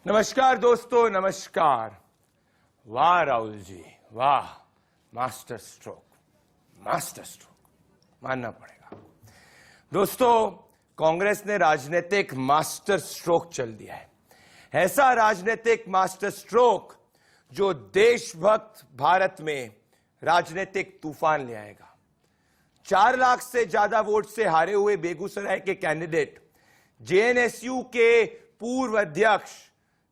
नमस्कार दोस्तों, नमस्कार। वाह राहुल जी, वाह, मास्टर स्ट्रोक मानना पड़ेगा। दोस्तों, कांग्रेस ने राजनीतिक मास्टर स्ट्रोक चल दिया है। ऐसा राजनीतिक मास्टर स्ट्रोक जो देशभक्त भारत में राजनीतिक तूफान ले आएगा। 4 लाख से ज्यादा वोट से हारे हुए बेगूसराय के कैंडिडेट, जेएनएसयू के पूर्व अध्यक्ष,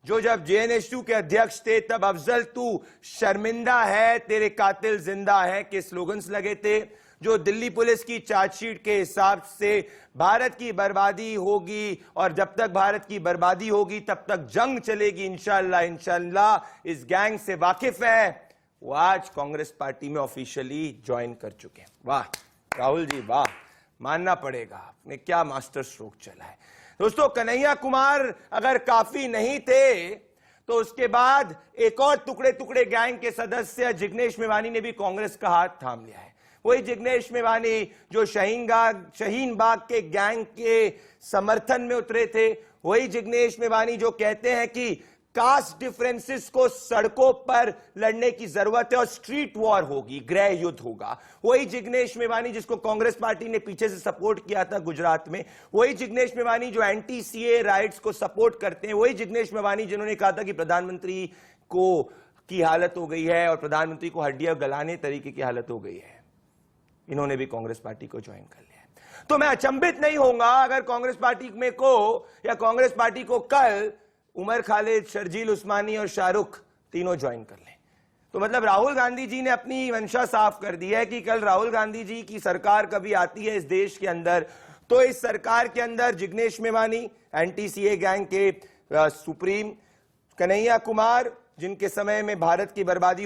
जो जब जेएनएसयू के अध्यक्ष थे तब अफजल तू शर्मिंदा है, तेरे कातिल जिंदा है के स्लोगन्स लगे थे, जो दिल्ली पुलिस की चार्जशीट के हिसाब से भारत की बर्बादी होगी और जब तक भारत की बर्बादी होगी तब तक जंग चलेगी इंशाल्लाह इस गैंग से वाकिफ है, वो आज कांग्रेस पार्टी में ऑफिशियली ज्वाइन कर चुके हैं। वाह राहुल जी, वाह, मानना पड़ेगा, आपने क्या मास्टर स्ट्रोक चला है। दोस्तों, कन्हैया कुमार अगर काफी नहीं थे तो उसके बाद एक और टुकड़े टुकड़े गैंग के सदस्य जिग्नेश मेवानी ने भी कांग्रेस का हाथ थाम लिया है। वही जिग्नेश मेवानी जो शाहीन बाग के गैंग के समर्थन में उतरे थे, वही जिग्नेश मेवानी जो कहते हैं कि कास्ट डिफरेंसेस को सड़कों पर लड़ने की जरूरत है और स्ट्रीट वॉर होगी, गृह युद्ध होगा। वही जिग्नेश मेवानी जिसको कांग्रेस पार्टी ने पीछे से सपोर्ट किया था गुजरात में, वही जिग्नेश मेवानी जो एंटी सीए राइट्स को सपोर्ट करते हैं, वही जिग्नेश मेवानी जिन्होंने कहा था कि प्रधानमंत्री को की हालत हो गई है और प्रधानमंत्री को हड्डियां गलाने तरीके की हालत हो गई है, इन्होंने भी कांग्रेस पार्टी को ज्वाइन कर लिया है। तो मैं अचंभित नहीं होऊंगा अगर कांग्रेस पार्टी में को या कांग्रेस पार्टी को कल उमर खालिद, शर्जील उस्मानी और शाहरुख तीनों ज्वाइन कर लें। तो मतलब राहुल गांधी जी ने अपनी मंशा साफ कर दी है कि कल राहुल गांधी जी की सरकार कभी आती है इस देश के अंदर तो इस सरकार के अंदर Jignesh Mevani, anti CA gang के सुप्रीम, कन्हैया कुमार जिनके समय में भारत की बर्बादी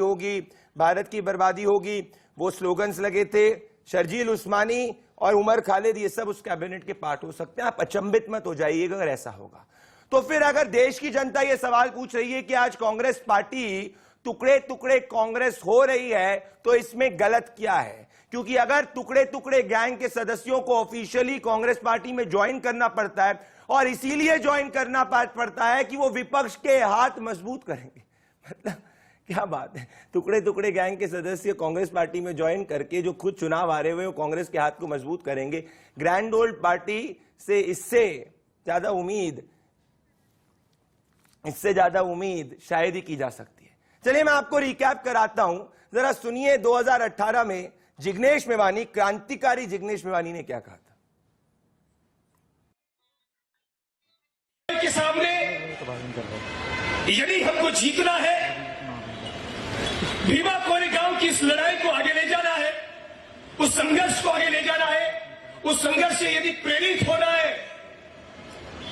होगी वो स्लोगन्स लगे थे, शर्जील उस्मानी और उमर खालिद, ये सब उस कैबिनेट के पार्ट हो सकते हैं। आप अचंभित मत हो जाइएगा अगर ऐसा होगा। तो फिर अगर देश की जनता यह सवाल पूछ रही है कि आज कांग्रेस पार्टी टुकड़े टुकड़े कांग्रेस हो रही है तो इसमें गलत क्या है? क्योंकि अगर टुकड़े टुकड़े गैंग के सदस्यों को ऑफिशियली कांग्रेस पार्टी में ज्वाइन करना पड़ता है और इसीलिए ज्वाइन करना पड़ता है कि वो विपक्ष के हाथ मजबूत करेंगे। मतलब क्या बात है, टुकड़े टुकड़े गैंग के सदस्य कांग्रेस पार्टी में ज्वाइन करके जो खुद चुनाव हारे हुए वो कांग्रेस के हाथ को मजबूत करेंगे। ग्रैंड ओल्ड पार्टी से इससे ज्यादा उम्मीद शायद ही की जा सकती है। चलिए मैं आपको रिकैप कराता हूं, जरा सुनिए 2018 में जिग्नेश मेवानी, क्रांतिकारी जिग्नेश मेवानी ने क्या कहा था। के सामने यदि हमको जीतना है, भीमा कोरेगांव की इस लड़ाई को आगे ले जाना है, उस संघर्ष को आगे ले जाना है, उस संघर्ष से यदि प्रेरित होना है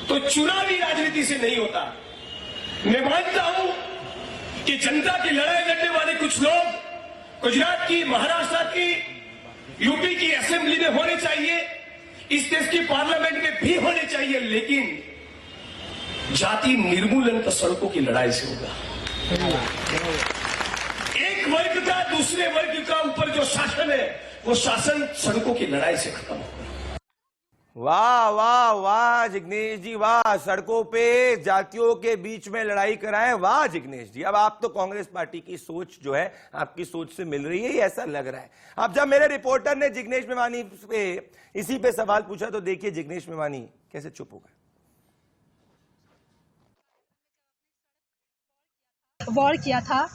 तो चुनावी राजनीति से नहीं होता। मैं मानता हूं कि जनता की लड़ाई लड़ने वाले कुछ लोग गुजरात की, महाराष्ट्र की, यूपी की असेंबली में होने चाहिए, इस देश की पार्लियामेंट में भी होने चाहिए, लेकिन जाति निर्मूलन तो सड़कों की लड़ाई से होगा। एक वर्ग का दूसरे वर्ग का ऊपर जो शासन है वो शासन सड़कों की लड़ाई से खत्म होगा। वाह वाह वाह जिग्नेश जी, वाह, सड़कों पे जातियों के बीच में लड़ाई कराएं, वाह जिग्नेश जी। अब आप तो कांग्रेस पार्टी की सोच जो है आपकी सोच से मिल रही है, ऐसा लग रहा है। अब जब मेरे रिपोर्टर ने जिग्नेश मेवानी पे इसी पे सवाल पूछा तो देखिए जिग्नेश मेवानी कैसे चुप हो गए। वॉर किया था,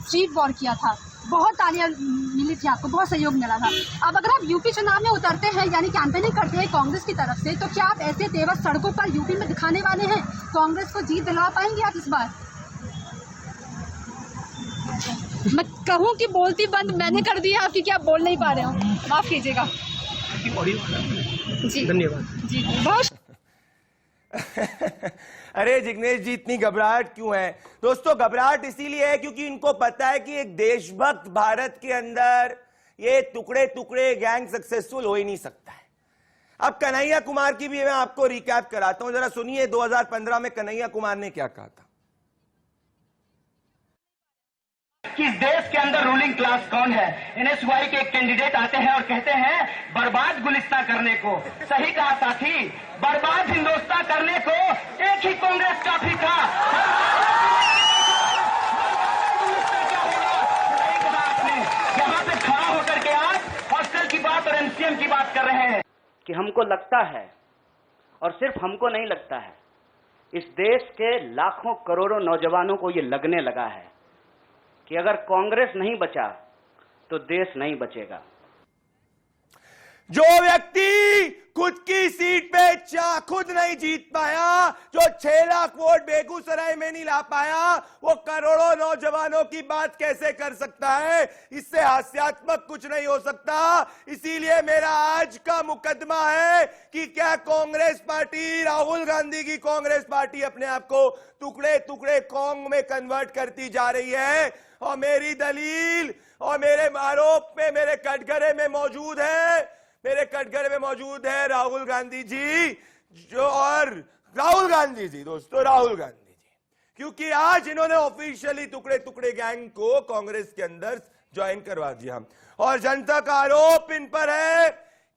स्ट्रीट वॉर किया था, बहुत तालियां मिली थी आपको, बहुत सहयोग मिला था। अब अगर आप यूपी चुनाव में उतरते हैं यानी कैंपेनिंग करते हैं कांग्रेस की तरफ से, तो क्या आप ऐसे तेवर सड़कों पर यूपी में दिखाने वाले हैं? कांग्रेस को जीत दिला पाएंगे आप इस बार? मैं कहूं कि बोलती बंद मैंने कर दिया आपकी, क्या बोल नहीं पा रहे हो, माफ कीजिएगा जी, धन्यवाद जी, बहुत अरे जिग्नेश जी, इतनी घबराहट क्यों है? दोस्तों, घबराहट इसीलिए है क्योंकि इनको पता है कि एक देशभक्त भारत के अंदर ये टुकड़े टुकड़े गैंग सक्सेसफुल हो ही नहीं सकता है। अब कन्हैया कुमार की भी मैं आपको रिकैप कराता हूं, जरा सुनिए 2015 में कन्हैया कुमार ने क्या कहा था। कि देश के अंदर रूलिंग क्लास कौन है? एनएसयूआई के एक कैंडिडेट आते हैं और कहते हैं बर्बाद गुलिस्तां करने को। सही कहा साथी, बर्बाद हिंदुस्तान करने को एक ही कांग्रेस काफी था। हमको लगता है, और सिर्फ हमको नहीं लगता है, इस देश के लाखों करोड़ों नौजवानों को ये लगने लगा है कि अगर कांग्रेस नहीं बचा तो देश नहीं बचेगा। जो व्यक्ति खुद की सीट पे खुद नहीं जीत पाया, जो 6 लाख वोट बेगूसराय में नहीं ला पाया, वो करोड़ों नौजवानों की बात कैसे कर सकता है? इससे हास्यात्मक कुछ नहीं हो सकता। इसीलिए मेरा आज का मुकदमा है कि क्या कांग्रेस पार्टी, राहुल गांधी की कांग्रेस पार्टी अपने आप को टुकड़े टुकड़े कॉन्ग में कन्वर्ट करती जा रही है। और मेरी दलील और मेरे आरोप में मेरे कटघरे में मौजूद है, मेरे कटघरे में मौजूद है राहुल गांधी जी, राहुल गांधी जी, दोस्तों राहुल गांधी जी, क्योंकि आज इन्होंने ऑफिशियली टुकड़े टुकड़े गैंग को कांग्रेस के अंदर ज्वाइन करवा दिया। और जनता का आरोप इन पर है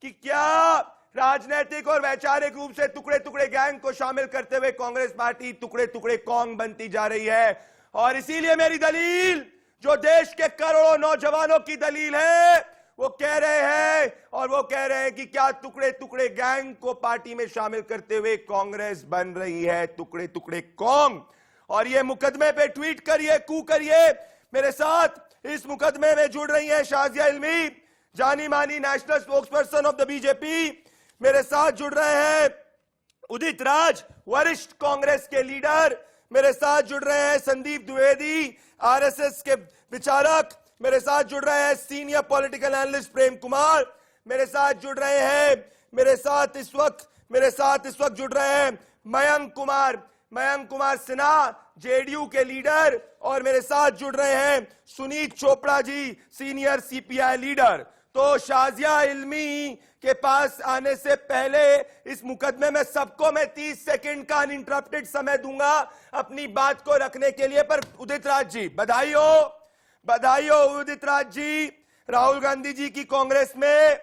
कि क्या राजनीतिक और वैचारिक रूप से टुकड़े टुकड़े गैंग को शामिल करते हुए कांग्रेस पार्टी टुकड़े टुकड़े कॉन्ग बनती जा रही है। और इसीलिए मेरी दलील, जो देश के करोड़ों नौजवानों की दलील है, वो कह रहे हैं, और वो कह रहे हैं कि क्या टुकड़े टुकड़े गैंग को पार्टी में शामिल करते हुए कांग्रेस बन रही है टुकड़े टुकड़े कॉन्ग। और ये मुकदमे पे ट्वीट करिए, कू करिए। मेरे साथ इस मुकदमे में जुड़ रही है शाजिया इल्मी, जानी मानी national spokesperson of the BJP. मेरे साथ जुड़ रहे हैं उदित राज, वरिष्ठ कांग्रेस के लीडर। मेरे साथ जुड़ रहे हैं संदीप द्विवेदी, आरएसएस के विचारक। मेरे साथ जुड़ रहे हैं senior political analyst Prem Kumar. मेरे साथ जुड़ रहे हैं, मेरे साथ इस वक्त जुड़ रहे हैं मयंक कुमार सिन्हा, जेडीयू के लीडर। और मेरे साथ जुड़ रहे हैं Sunit Chopra ji, senior CPI leader. तो शाजिया इल्मी के पास आने से पहले इस मुकदमे में सबको मैं 30 सेकंड का अनइंटरप्टेड समय दूंगा अपनी बात को रखने के लिए। पर उदित राज जी, बधाई हो उदित राज जी, राहुल गांधी जी की कांग्रेस में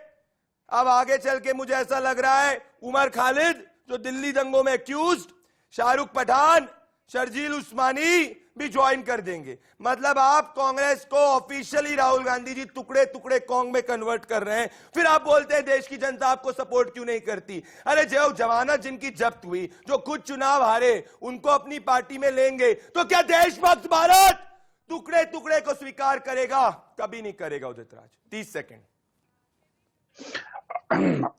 अब आगे चल के मुझे ऐसा लग रहा है उमर खालिद जो दिल्ली दंगों में एक्यूज्ड, शाहरुख पठान, शर्जील उस्मानी भी ज्वाइन कर देंगे। मतलब आप कांग्रेस को ऑफिशियली राहुल गांधी जी टुकड़े टुकड़े कॉन्ग में कन्वर्ट कर रहे हैं। फिर आप बोलते हैं देश की जनता आपको सपोर्ट क्यों नहीं करती? अरे जो जमानत जिनकी जब्त हुई, जो खुद चुनाव हारे, उनको अपनी पार्टी में लेंगे तो क्या देशभक्त भारत टुकड़े टुकड़े को स्वीकार करेगा? कभी नहीं करेगा। उदित राज, 30 सेकंड।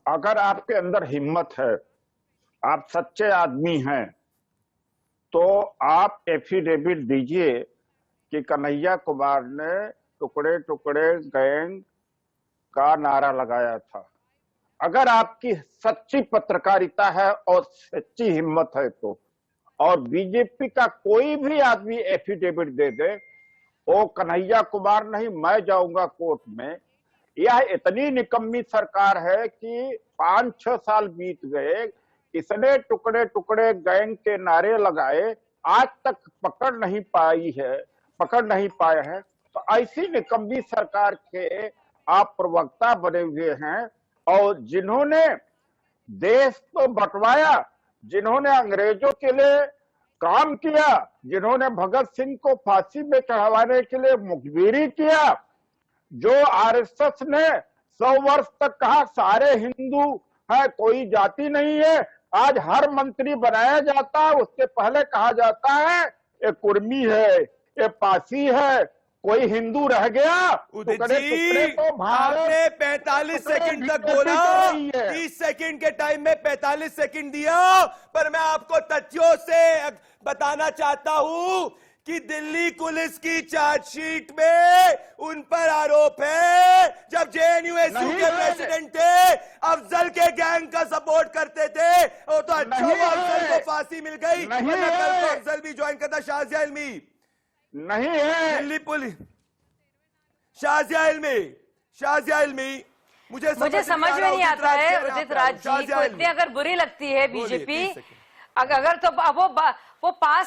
अगर आपके अंदर हिम्मत है, आप सच्चे आदमी हैं, तो आप एफिडेविट दीजिए कि कन्हैया कुमार ने टुकड़े टुकड़े गैंग का नारा लगाया था। अगर आपकी सच्ची पत्रकारिता है और सच्ची हिम्मत है तो, और बीजेपी का कोई भी आदमी एफिडेविट दे दे, वो कन्हैया कुमार नहीं, मैं जाऊंगा कोर्ट में। यह इतनी निकम्मी सरकार है कि 5-6 साल बीत गए, इसने टुकड़े टुकड़े गैंग के नारे लगाए, आज तक पकड़ नहीं पाए हैं। तो ऐसी निकम्मी सरकार के आप प्रवक्ता बने हुए हैं, और जिन्होंने देश को बंटवाया, जिन्होंने अंग्रेजों के लिए काम किया, जिन्होंने भगत सिंह को फांसी में चढ़वाने के लिए मुखबिरी किया, जो आरएसएस ने 100 वर्ष तक कहा सारे हिंदू है, कोई जाति नहीं है, आज हर मंत्री बनाया जाता है उससे पहले कहा जाता है ये कुर्मी है, ये पासी है, कोई हिंदू रह गया? उदित जी, तो आपने 45 सेकंड तक बोला, 30 सेकंड के टाइम में 45 सेकंड दिया। पर मैं आपको तथ्यों से बताना चाहता हूं कि दिल्ली पुलिस की चार्जशीट में उन पर आरोप है जब जेएनयूएसयू के प्रेसिडेंट थे, अफजल के गैंग का सपोर्ट करते थे, वो तो अच्छा हुआ अफजल को फांसी मिल गई, वरना कल को अफजल भी ज्वाइन करता। शाजिया इल्मी नहीं है दिल्ली पुलिस। शाजिया इल्मी मुझे समझ में नहीं आता है उदित राज जी को इतनी अगर बुरी लगती है बीजेपी, अगर तो वो 5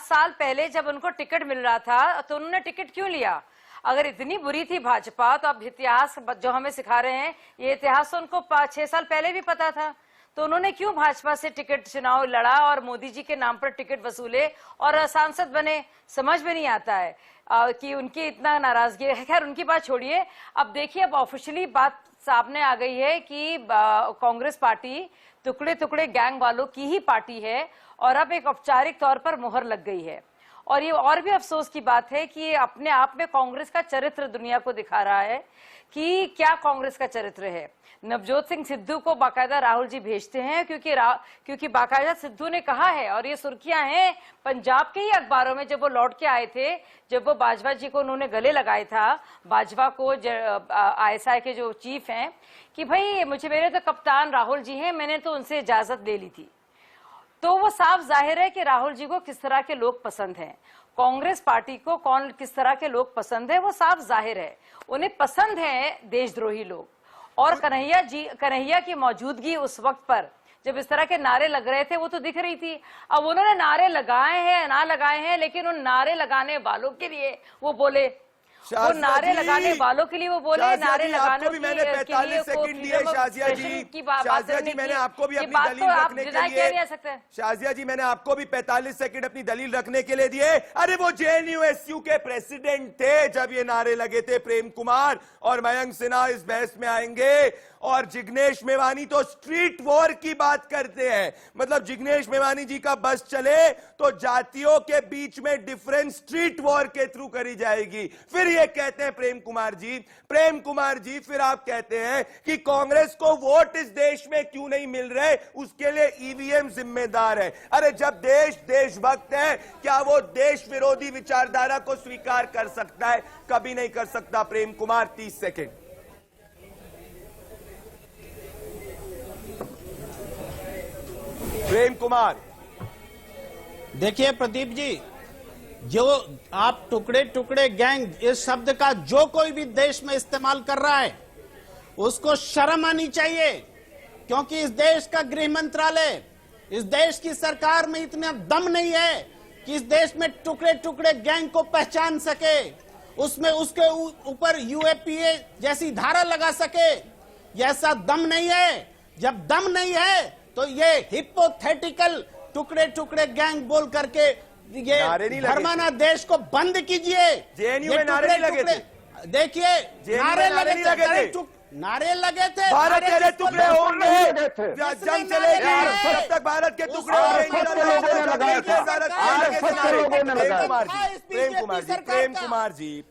साल पहले जब उनको टिकट मिल रहा था तो उन्होंने टिकट क्यों लिया? अगर इतनी बुरी थी भाजपा तो अब इतिहास जो हमें सिखा रहे हैं, ये इतिहास तो उनको 6 साल पहले भी पता था, तो उन्होंने क्यों भाजपा से टिकट चुनाव लड़ा और मोदी जी के नाम पर टिकट वसूले और सांसद बने? समझ में नहीं आता है कि उनकी इतना नाराजगी है। खैर उनकी बात छोड़िए, अब देखिए अब ऑफिशियली बात सामने आ गई है कि कांग्रेस पार्टी टुकड़े टुकड़े गैंग वालों की ही पार्टी है और अब एक औपचारिक तौर पर मुहर लग गई है। और ये और भी अफसोस की बात है कि ये अपने आप में कांग्रेस का चरित्र दुनिया को दिखा रहा है कि क्या कांग्रेस का चरित्र है। नवजोत सिंह सिद्धू को बाकायदा राहुल जी भेजते हैं क्योंकि बाकायदा सिद्धू ने कहा है, और ये सुर्खियां हैं पंजाब के ही अखबारों में, जब वो लौट के आए थे, जब वो बाजवा जी को उन्होंने गले लगाया था, बाजवा को ISI के जो चीफ हैं, कि भाई मेरे तो कप्तान राहुल जी हैं, मैंने तो उनसे इजाजत ले ली थी। तो वो साफ जाहिर है कि राहुल जी को किस तरह के लोग पसंद हैं, कांग्रेस पार्टी को किस तरह के लोग पसंद है, वो साफ जाहिर है। उन्हें पसंद है देशद्रोही लोग। और कन्हैया की मौजूदगी उस वक्त पर जब इस तरह के नारे लग रहे थे वो तो दिख रही थी। अब उन्होंने नारे लगाए हैं ना लगाए हैं, लेकिन उन नारे लगाने वालों के लिए वो बोले, वो नारे लगाने वालों के लिए वो बोले, नारे लगाने भी मैंने 45 सेकंड दिए शाजिया जी, मैंने आपको भी अपनी दलील रखने के लिए, शाजिया जी मैंने आपको भी 45 सेकंड अपनी दलील रखने के लिए दिए। अरे वो JNUSU के प्रेसिडेंट थे जब ये नारे लगे थे। प्रेम कुमार और मयंक सिन्हा इस बहस में आएंगे, और जिग्नेश मेवानी तो स्ट्रीट वॉर की बात करते हैं। मतलब जिग्नेश मेवानी जी का बस चले तो जातियों के बीच में डिफरेंस स्ट्रीट वॉर के थ्रू करी जाएगी। फिर ये कहते हैं प्रेम कुमार जी फिर आप कहते हैं कि कांग्रेस को वोट इस देश में क्यों नहीं मिल रहे, उसके लिए EVM जिम्मेदार है। अरे जब देश देशभक्त है, क्या वो देश विरोधी विचारधारा को स्वीकार कर सकता है? कभी नहीं कर सकता। प्रेम कुमार 30 सेकंड। प्रेम कुमार, देखिए प्रदीप जी, जो आप टुकड़े टुकड़े गैंग इस शब्द का जो कोई भी देश में इस्तेमाल कर रहा है उसको शर्म आनी चाहिए, क्योंकि इस देश का गृह मंत्रालय, इस देश की सरकार में इतना दम नहीं है कि इस देश में टुकड़े टुकड़े गैंग को पहचान सके, उसमें उसके ऊपर UAPA जैसी धारा लगा सके। ऐसा दम नहीं है। जब दम नहीं है तो ये हिपोथेटिकल टुकड़े टुकड़े गैंग बोल करके ये धर्माना देश को बंद कीजिए। JNU में नारे नहीं लगे थे। देखिए नारे लगे थे, नारे लगे थे, भारत तेरे टुकड़े होंगे, जंग चलेगी जब तक भारत के टुकड़े प्रेम कुमार जी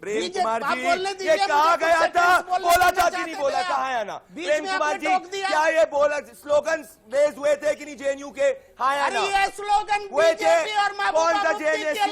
ये कहा गया था, बोला चाची नहीं बोला, कहा है ना प्रेम कुमार जी? क्या ये बोला स्लोगन रेज हुए थे कि नहीं JNU के? हाँ या ना? ये स्लोगन बीजेपी और कौन सा JNSU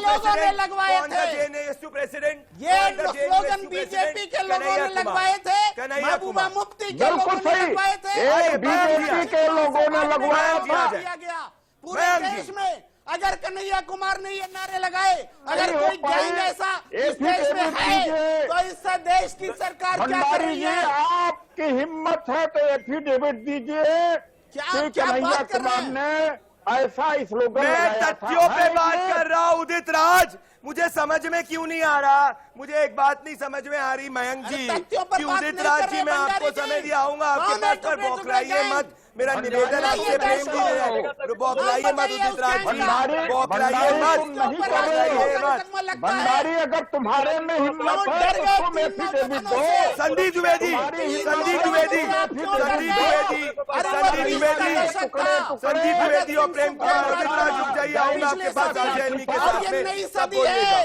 प्रेसिडेंट? ये स्लोगन बीजेपी के लोगों ने लगवाए थे, महबूबा मुफ्ती के लोगों ने लगवाए थे, बीजेपी के लोगों ने लगवाया गया पूरे देश में। अगर कन्हैया कुमार ने ये नारे लगाए, अगर कोई गैंग ऐसा इस देश में है, तो इससे देश की सरकार क्या कर रही है? आपकी हिम्मत है तो एफिडेविट दीजिए कि कन्हैया कुमार ने ऐसा स्लोगन मैं तथ्यों पे बात कर रहा हूं। उदित राज, मुझे समझ में क्यों नहीं आ रहा, मुझे एक बात नहीं समझ में आ रही मयंक जी कि उदित राज जी, मैं आपको समय दिया आऊंगा आपके पास, पर बौखलाइए मत। मेरा निवेदन आपसे प्रेम जी है, बौखलाइए मत उदित राज जी, बौखलाइए मत। भंडारी अगर तुम्हारे में हिम्मत है तो तुम एफिडेविट दो। संदीप द्विवेदी और प्रेम कुमार उदित राज रुक जाइए, आऊंगा आपके पास आरजेएलवी के साथ में, सब बोलिएगा।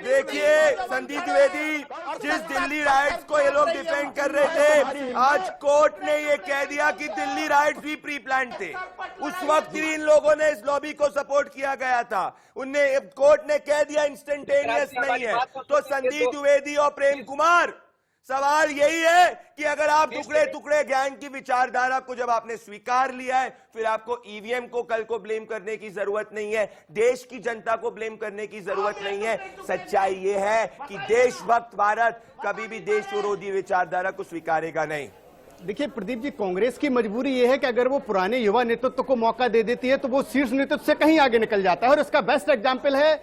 देखिए संदीप द्विवेदी, जिस दिल्ली राइट्स को ये लोग डिफेंड कर रहे थे, आज कोर्ट ने ये कह दिया कि दिल्ली राइट्स भी प्री प्लान थे। उस वक्त भी इन लोगों ने इस लॉबी को सपोर्ट किया गया था, कोर्ट ने कह दिया इंस्टेंटेनियस नहीं है। तो संदीप द्विवेदी और प्रेम कुमार, सवाल यही है कि अगर आप टुकड़े टुकड़े गैंग की विचारधारा को जब आपने स्वीकार लिया है, फिर आपको EVM को कल को ब्लेम करने की जरूरत नहीं है, देश की जनता को ब्लेम करने की जरूरत नहीं है। सच्चाई यह है कि देशभक्त भारत कभी भी देश विरोधी विचारधारा को स्वीकारेगा नहीं। देखिए प्रदीप जी, कांग्रेस की मजबूरी यह है कि अगर वो पुराने युवा नेतृत्व को मौका दे देती है तो वो शीर्ष नेतृत्व से कहीं आगे निकल जाता है, और इसका बेस्ट एग्जांपल है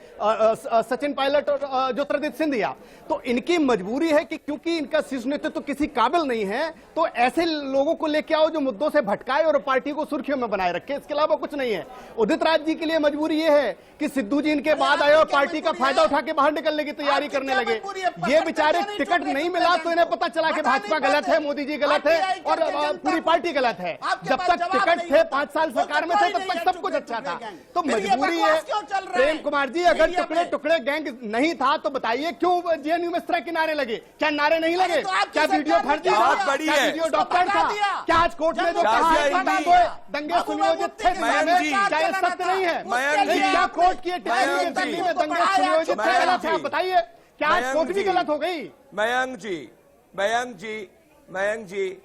सचिन पायलट और ज्योतिरादित्य सिंधिया। तो इनकी मजबूरी है कि क्योंकि इनका शीर्ष नेतृत्व किसी काबिल नहीं है, तो ऐसे लोगों को लेके आओ जो मुद्दों से भटकाए और पार्टी को सुर्खियों में बनाए रखे, इसके अलावा कुछ नहीं है। उदित राज जी के लिए मजबूरी यह है कि सिद्धू जी इनके बाद आए और पार्टी का फायदा उठा के बाहर निकलने की तैयारी करने लगे। ये बेचारे टिकट नहीं मिला तो इन्हें पता चला कि भाजपा गलत है, मोदी जी गलत है और पूरी पार्टी गलत है। जब तक टिकट थे, 5 साल सरकार में थे, तब तक सब कुछ अच्छा था। तो मजबूरी है प्रेम कुमार जी, अगर टुकड़े टुकड़े गैंग नहीं था तो बताइए क्यों जेएनयू में इस तरह के नारे लगे? क्या नारे नहीं लगे? क्या वीडियो फर्जी था? क्या वीडियो डॉक्टर था? क्या आज कोर्ट में जो दंगे सुनियोजित थे, क्या ये सत्य नहीं है? क्या कोर्ट की दिल्ली में दंगे सुनियोजित थे, गलत है? बताइए, क्या आज कोर्ट भी गलत हो गई? मयंक जी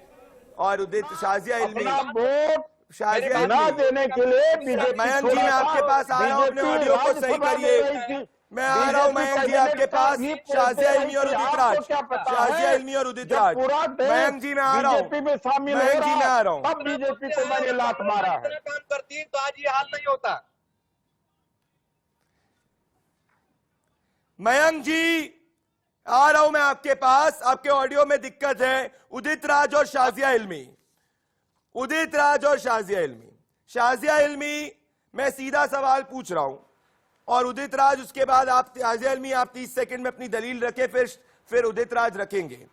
और उदित शाजिया इल्मी, शाजिया ना देने के लिए बीजेपी, मयंक जी मैं आपके पास आ रहा हूँ, अपने ऑडियो को सही करिए। मैं आ रहा हूँ मयंक जी आपके पास, शाजिया इल्मी और उदित राज, शाजिया इल्मी और उदित राज। मयंक जी मैं आ रहा हूँ, बीजेपी में शामिल मयंक जी मैं आ रहा हूँ। अब बीजेपी को मैंने लात मारा है। काम करती तो आज ये हाल नहीं होता। मयंक जी आ रहा हूं मैं आपके पास, आपके ऑडियो में दिक्कत है। उदित राज और शाजिया इल्मी, उदित राज और शाजिया इल्मी, शाजिया इल्मी मैं सीधा सवाल पूछ रहा हूं और उदित राज उसके बाद आप, शाजिया इल्मी आप 30 सेकंड में अपनी दलील रखें, फिर उदित राज रखेंगे।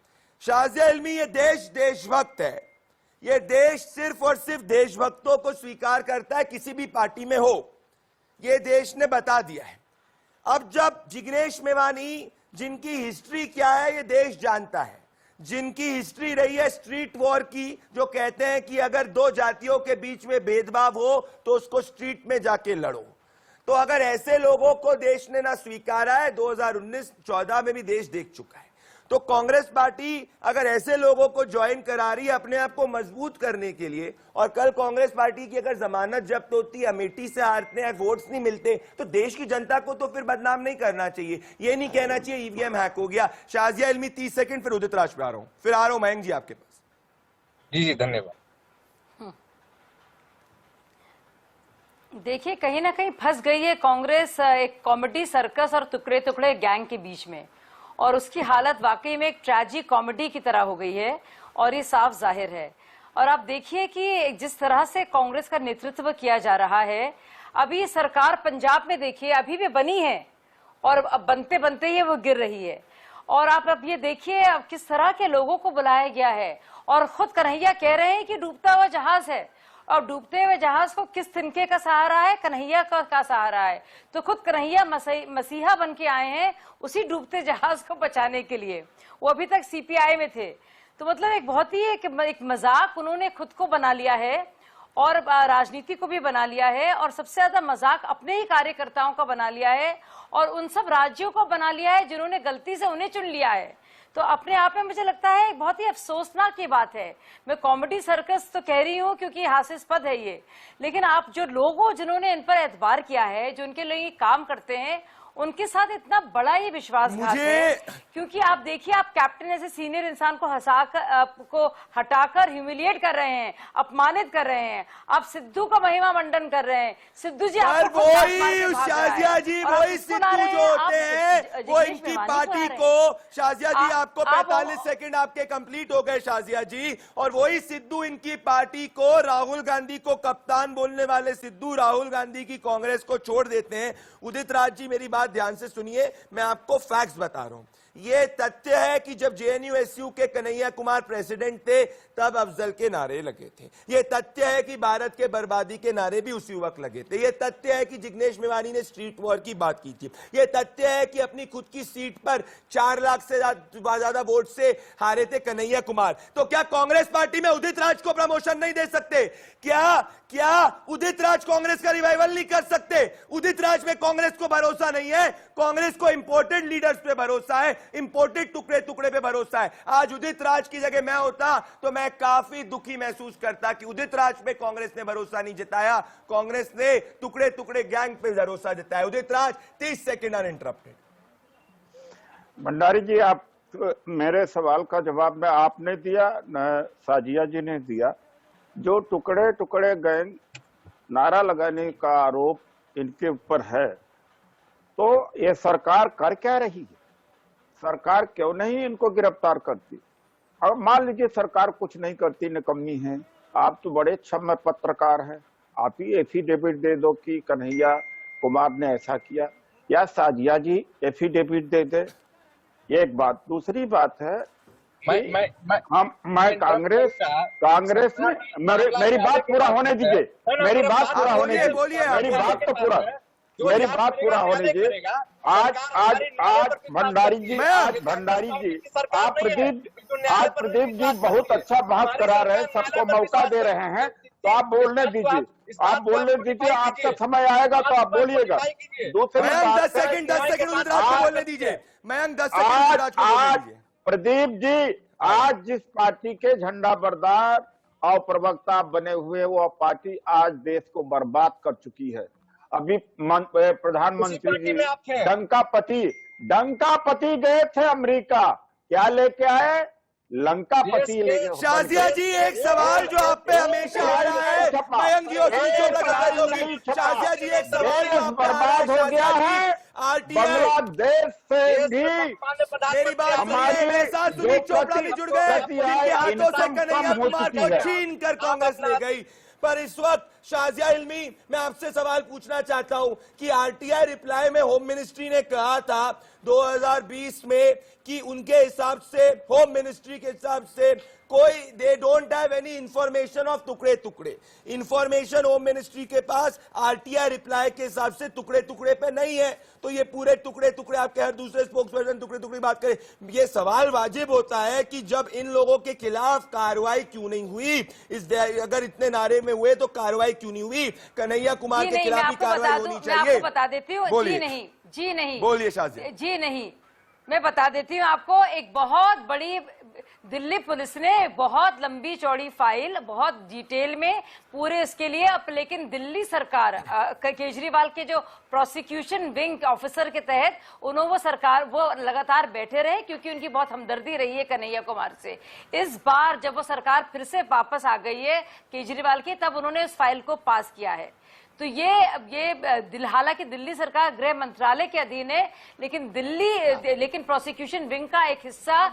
शाजिया इल्मी, ये देश देशभक्त है, ये देश सिर्फ और सिर्फ देशभक्तों को स्वीकार करता है, किसी भी पार्टी में हो, ये देश ने बता दिया है। अब जब जिग्नेश मेवानी, जिनकी हिस्ट्री क्या है ये देश जानता है, जिनकी हिस्ट्री रही है स्ट्रीट वॉर की, जो कहते हैं कि अगर 2 जातियों के बीच में भेदभाव हो तो उसको स्ट्रीट में जाके लड़ो, तो अगर ऐसे लोगों को देश ने ना स्वीकारा है, 2019-14 में भी देश देख चुका है, तो कांग्रेस पार्टी अगर ऐसे लोगों को ज्वाइन करा रही है अपने आप को मजबूत करने के लिए, और कल कांग्रेस पार्टी की अगर जमानत जब्त होती, अमेठी से हारते हैं, वोट्स नहीं मिलते, तो देश की जनता को तो फिर बदनाम नहीं करना चाहिए, ये नहीं कहना चाहिए ईवीएम हैक हो गया। शाजिया इल्मी 30 सेकंड, फिर उदित राज पे आ रहा हूं, फिर आ रहा हूं मयंक जी आपके पास। जी धन्यवाद। देखिए, कहीं ना कहीं फंस गई है कांग्रेस एक कॉमेडी सर्कस और टुकड़े टुकड़े गैंग के बीच में, और उसकी हालत वाकई में एक ट्रेजिक कॉमेडी की तरह हो गई है और ये साफ जाहिर है। और आप देखिए कि जिस तरह से कांग्रेस का नेतृत्व किया जा रहा है, अभी सरकार पंजाब में देखिए अभी भी बनी है और अब बनते बनते ही वो गिर रही है। और आप अब ये देखिए अब किस तरह के लोगों को बुलाया गया है, और खुद कन्हैया कह रहे हैं कि डूबता हुआ जहाज है, और डूबते हुए जहाज को किस तिनके का सहारा है? कन्हैया का सहारा है। तो खुद कन्हैया मसीहा बन के आए हैं उसी डूबते जहाज को बचाने के लिए। वो अभी तक सीपीआई में थे, तो मतलब एक बहुत ही एक मजाक उन्होंने खुद को बना लिया है और राजनीति को भी बना लिया है, और सबसे ज्यादा मजाक अपने ही कार्यकर्ताओं का बना लिया है और उन सब राज्यों को बना लिया है जिन्होंने गलती से उन्हें चुन लिया है। तो अपने आप में मुझे लगता है बहुत ही अफसोसनाक की बात है। मैं कॉमेडी सर्कस तो कह रही हूँ क्योंकि हास्यास्पद है ये, लेकिन आप जो लोगों जिन्होंने इन पर एतबार किया है, जो उनके लिए काम करते हैं, उनके साथ इतना बड़ा ही विश्वासघात है। क्योंकि आप देखिए, आप कैप्टन ऐसे सीनियर इंसान को हटाकर ह्यूमिलिएट कर रहे हैं, अपमानित कर रहे हैं, आप सिद्धू का महिमा मंडन कर रहे हैं। सिद्धू जी वही शाजिया जी, वही सिद्धू जो होते हैं वो इनकी पार्टी को, शाजिया जी आपको 45 सेकंड आपके कंप्लीट हो गए शाजिया जी, और वही सिद्धू इनकी पार्टी को, राहुल गांधी को कप्तान बोलने वाले सिद्धू राहुल गांधी की कांग्रेस को छोड़ देते हैं। उदित राज जी मेरी बात ध्यान से सुनिए, मैं आपको फैक्ट्स बता रहा हूं। यह तथ्य है कि जब जेएनयू-एसयू के कन्हैया कुमार प्रेसिडेंट थे तब अफजल के नारे लगे थे। यह तथ्य है कि भारत के बर्बादी के नारे भी उसी वक्त लगे थे। यह तथ्य है कि जिग्नेश मेवानी ने स्ट्रीट वॉर की बात की थी। यह तथ्य है कि अपनी खुद की सीट पर 4 लाख से ज्यादा वोट से हारे थे कन्हैया कुमार। तो क्या कांग्रेस पार्टी में उदित राज को प्रमोशन नहीं दे सकते? क्या उदित राज कांग्रेस का रिवाइवल नहीं कर सकते? उदित राज में कांग्रेस को भरोसा नहीं है, कांग्रेस को इंपोर्टेड लीडर्स पे भरोसा है, इंपोर्टेड टुकड़े टुकड़े पे भरोसा है। आज उदित राज की जगह मैं होता तो मैं काफी दुखी महसूस करता कि उदित राज पे कांग्रेस ने भरोसा नहीं जताया, कांग्रेस ने टुकड़े टुकड़े गैंग पे भरोसा जताया। Udit Raj 30 second uninterrupted. भंडारी जी, आप तो मेरे सवाल का जवाब न आपने दिया न साजिया जी ने दिया। जो टुकड़े टुकड़े गैंग नारा लगाने का आरोप इनके ऊपर है, तो ये सरकार कर क्या रही है? सरकार क्यों नहीं इनको गिरफ्तार करती? अब मान लीजिए सरकार कुछ नहीं करती, निकम्मी है, आप तो बड़े क्षम पत्रकार हैं, आप ही एफिडेविट दे दो कि कन्हैया कुमार ने ऐसा किया, या साजिया जी एफिडेविट दे दे। ये एक बात। दूसरी बात है, मैं कांग्रेस में मेरी बात पूरा होने दीजिए, मेरी बात पूरा होने दीजिए, मेरी बात तो पूरा, मेरी बात पूरा होने दीजिए। आज भंडारी जी, आप प्रदीप जी बहुत अच्छा बहस करा रहे हैं, सबको मौका दे रहे हैं, तो आप बोलने दीजिए, आप बोलने दीजिए, आपका समय आएगा तो आप बोलिएगा। दूसरी बात, 10 सेकंड बोलने दीजिए। मयंक 10 सेकंड आज प्रदीप जी, आज जिस पार्टी के झंडा बरदार और प्रवक्ता बने हुए, वो पार्टी आज देश को बर्बाद कर चुकी है। अभी प्रधानमंत्री जी डंकापति गए थे अमेरिका, क्या लेके आए? लंकापति लेके। शाजिया जी, एक सवाल जो आप पे हमेशा आ रहा है, मयंक जी और शाजिया जी, एक सवाल जो बर्बाद हो गया है बांग्लादेश से भी। मेरी बात हमारे साथ सुनील चोपड़ा भी जुड़ गए, जिनके हाथों से कन्हैया कुमार को छीन कर कांग्रेस ले गई। पर इस वक्त शाजिया इल्मी, मैं आपसे सवाल पूछना चाहता हूं कि आरटीआई रिप्लाई में होम मिनिस्ट्री ने कहा था 2020 में कि उनके हिसाब से, होम मिनिस्ट्री के हिसाब से, कोई they don't have any information of टुकड़े टुकड़े। इंफॉर्मेशन होम मिनिस्ट्री के पास आरटीआई रिप्लाई के हिसाब से टुकड़े टुकड़े पे नहीं है, तो ये पूरे टुकड़े टुकड़े, आपके हर दूसरे स्पोक्सपर्सन टुकड़े टुकड़े बात करें। ये सवाल वाजिब होता है कि जब इन लोगों के खिलाफ कार्रवाई क्यों नहीं हुई? अगर इतने नारे में हुए तो कार्रवाई क्यों नहीं हुई? कन्हैया कुमार के खिलाफ भी कार्रवाई होनी चाहिए। मैं आपको बता देती हूँ, जी नहीं, बोलिए शाजिया जी नहीं, मैं बता देती हूँ आपको। एक बहुत बड़ी दिल्ली पुलिस ने बहुत लंबी चौड़ी फाइल, बहुत डिटेल में पूरे इसके लिए, अब लेकिन दिल्ली सरकार, केजरीवाल के जो प्रोसिक्यूशन विंग ऑफिसर के तहत वो लगातार बैठे रहे, क्योंकि उनकी बहुत हमदर्दी रही है कन्हैया कुमार से। इस बार जब वो सरकार फिर से वापस आ गई है केजरीवाल की, तब उन्होंने उस फाइल को पास किया है। तो ये हालांकि दिल्ली सरकार गृह मंत्रालय के अधीन है, लेकिन प्रोसिक्यूशन विंग का एक हिस्सा,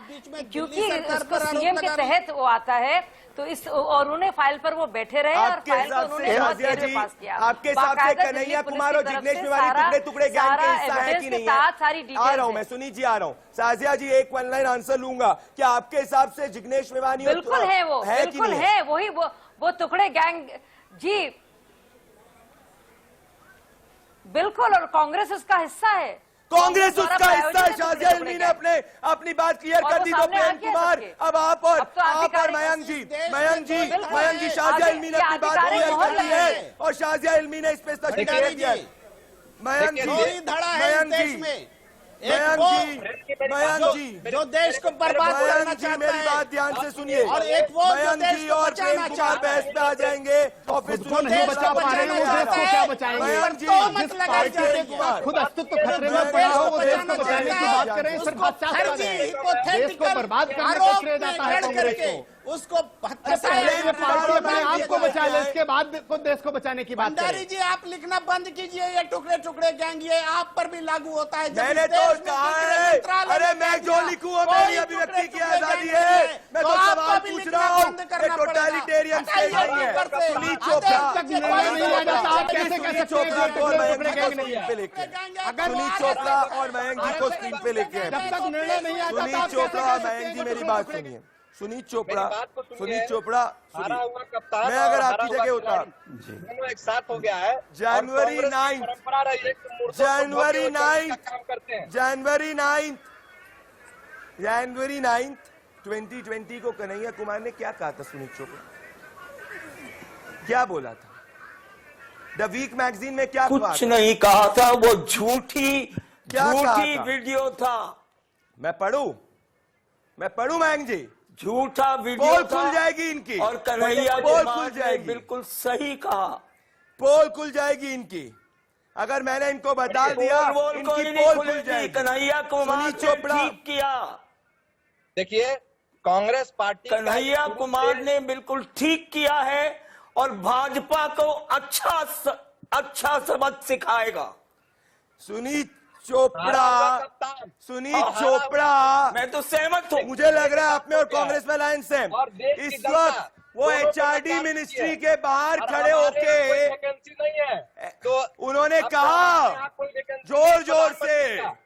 क्योंकि इसको सीएम के तहत वो आता है, तो और उन्होंने फाइल पर वो बैठे रहे और फाइल को उन्होंने बहुत देर में पास किया। आपके हिसाब से कन्हैया कुमार और जिग्नेश मेवानी टुकड़े टुकड़े गैंग के हिस्सा है कि नहीं है? सारी डिटेल आ रहा हूं मैं, सुनील जी आ रहा हूं। शाजिया जी, एक वन लाइन आंसर लूंगा, क्या आपके हिसाब से जिग्नेश मेवानी बिल्कुल है, वो बिल्कुल है, वही वो टुकड़े गैंग जी, बिल्कुल, और कांग्रेस उसका हिस्सा है। कांग्रेस उसका हिस्सा है। शाजिया इल्मी ने अपनी बात क्लियर कर दी। तो प्रेम कुमार, अब आप और मयंक जी, शाजिया इल्मी ने अपनी बात क्लियर कर दी है और शाजिया इल्मी ने इस पे स्पष्टीकरण दिया है। मयंक जी जो देश को बर्बाद करना चाहता है, मेरी बात ध्यान से सुनिए, और एक वो मयंक जी और प्रेम कुमार बहस पे आ जाएंगे। ऑफिस को नहीं बचा पा रहे हैं, वो देश को क्या बचाएंगे? मयंक जी, जिस पार्टी के खुद अस्तित्व खतरे में पड़ा हो, वो देश को बचाने की बात कर रहे हैं, सिर्फ देश को बर्बाद करने का श्रेय जाता है कांग्रेस को। उसको पार्टी अपने आप को बचा ले, इसके बाद खुद देश को बचाने की बात भंडारी जी, आप लिखना बंद कीजिए, ये टुकड़े टुकड़े गैंग ये आप पर भी लागू होता है। मैंने तो कहा है, अरे मैं जो लिखूं वो मेरी अभिव्यक्ति की आजादी है। मैं तो सवाल पूछ रहा हूँ, टोटलिटेरियन स्टेट नहीं है। सुनील चोपड़ा तक निर्णय नहीं आ जाता, आप कैसे कह सकते हैं और मयंक जी को स्क्रीन पे लेके, सुनील चोपड़ा और मयंक जी को स्क्रीन पे लेके, जब तक निर्णय नहीं आता सुनील चोपड़ा और मयंक जी मेरी बात सुनिए। सुनील चोपड़ा, कप्तान, मैं अगर आपकी जगह होता, दोनों एक साथ हो गया है। जनवरी 9 2020 को कन्हैया कुमार ने क्या कहा था? सुनील चोपड़ा क्या बोला था? द वीक मैगजीन में क्या कुछ नहीं कहा था, वो झूठी वीडियो था। मैं पढ़ू मयंक जी, झूठा वीडियो पोल खुल जाएगी इनकी, और कन्हैया पोल खुल जाएगी। बिल्कुल सही कहा, पोल खुल जाएगी इनकी। अगर मैंने इनको बता दिया, इनकी पोल खुल जाएगी। कन्हैया कुमार ने ठीक किया। देखिए कांग्रेस पार्टी कन्हैया कुमार ने बिल्कुल ठीक किया है और भाजपा को अच्छा सबक सिखाएगा। सुनीत चोपड़ा मैं तो सहमत हूँ। मुझे लग रहा है आप में और कांग्रेस में अलायंस है। और देश की इस जनता वक्त वो दोनों को एचआरडी बचानी मिनिस्ट्री है। के बाहर और खड़े हमारे होके कोई वैकेंसी नहीं है तो उन्होंने अब कहा यहाँ कोई वैकेंसी जोर नहीं है जोर से, प्रधानमंत्री का।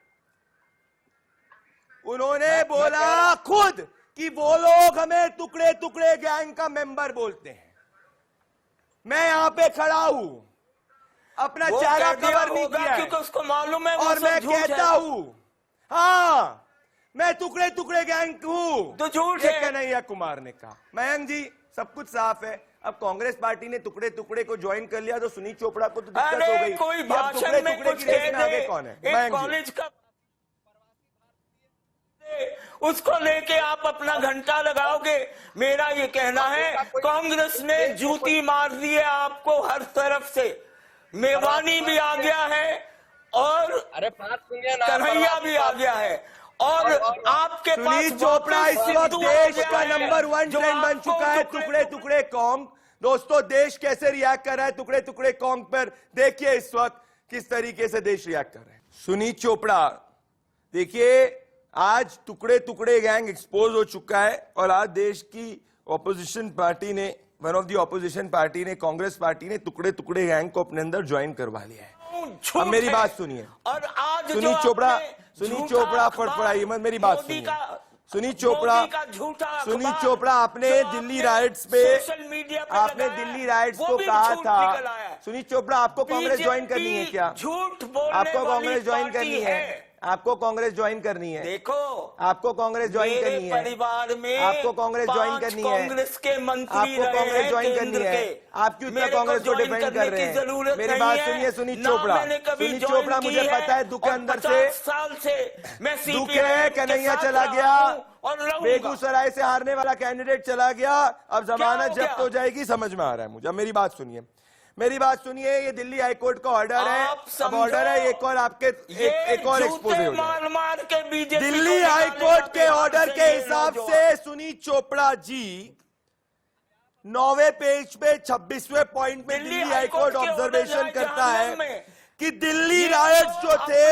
उन्होंने बोला खुद कि वो लोग हमें टुकड़े टुकड़े गैंग का मेंबर बोलते हैं। मैं यहाँ पे खड़ा हूं, अपना वो चेहरा कह दिया कवर नहीं होगा किया है। क्योंकि उसको मालूम है वो और सब मैं झूठ है। कहता हूं, हाँ मैं टुकड़े टुकड़े गैंग हूं, तो झूठ ये है। कन्हैया कुमार ने कहा। मयंक जी सब कुछ साफ है। अब कांग्रेस पार्टी ने टुकड़े टुकड़े को ज्वाइन कर लिया तो सुनील चोपड़ा को तो दिक्कत हो अरे गई। कोई अब भाषण टुकड़े में टुकड़े कुछ की रेस कह में आगे दे, कौन है? एक मयंक जी कॉलेज का उसको लेके आप अपना घंटा लगाओगे। मेरा ये कहना है कांग्रेस ने जूती मार दी है आपको हर तरफ से। मेवानी भी आ गया है और अरे बात सुनिए ना, कन्हैया भी आ गया है और आपके पास सुनील चोपड़ा इस वक्त सिद्धू आ देश गया का है, नंबर 1 जो ट्रेंड बन आपको चुका है। टुकड़े टुकड़े कॉन्ग, दोस्तों देश कैसे रिएक्ट कर रहा है टुकड़े टुकड़े कॉन्ग पर, देखिए इस वक्त किस तरीके से देश रिएक्ट कर रहा है। सुनील चोपड़ा देखिए, आज टुकड़े टुकड़े गैंग एक्सपोज हो चुका है और आज देश की ऑपोजिशन पार्टी ने, one of the opposition party ने, कांग्रेस पार्टी ने टुकड़े टुकड़े गैंग को अपने अंदर ज्वाइन करवा लिया है। अब मेरी बात सुनिए, और आज सुनील चोपड़ा फड़फड़ाइए मत, मेरी बात सुनिए। सुनील चोपड़ा आपने दिल्ली राइट्स पे, आपने दिल्ली राइट्स को कहा था। सुनील चोपड़ा आपको कांग्रेस ज्वाइन करनी है क्या? झूठ आपको कांग्रेस ज्वाइन करनी है? आपको कांग्रेस ज्वाइन करनी है? देखो आपको कांग्रेस ज्वाइन करनी है? परिवार में आपको कांग्रेस ज्वाइन करनी है? कांग्रेस के मंत्री आपको रहे कांग्रेस हैं ज्वाइन करनी केंद्र है? के। आप क्यों इतना मेरे को कांग्रेस को ज्वाइन डिफेंड करने कर की रहे हैं? जरूरत मेरी नहीं बात है। सुनिए सुनील ना चोपड़ा। मैंने कभी सुनील ज्वाइन चोपड़ा की मुझे पता है दुख के और अंदर 50 से साल से मैं दुख CPM है, के कन्हैया साथ चला रहा गया, हूं और रहूंगा। बेगूसराय से हारने वाला कैंडिडेट चला गया, अब जमानत हो गया? जब्त हो जाएगी, समझ में आ रहा है मुझे। अब मेरी बात सुनिए, मेरी बात सुनिए, ये दिल्ली हाईकोर्ट का ऑर्डर है, अब ऑर्डर है, एक और आपके एक और एक्सपोज हो मार मार के बीजेपी दिल्ली हाईकोर्ट के ऑर्डर के हिसाब से सुनील चोपड़ा जी 9वें पेज पे 26वें पॉइंट में दिल्ली हाईकोर्ट ऑब्जर्वेशन करता है कि दिल्ली राइट्स जो थे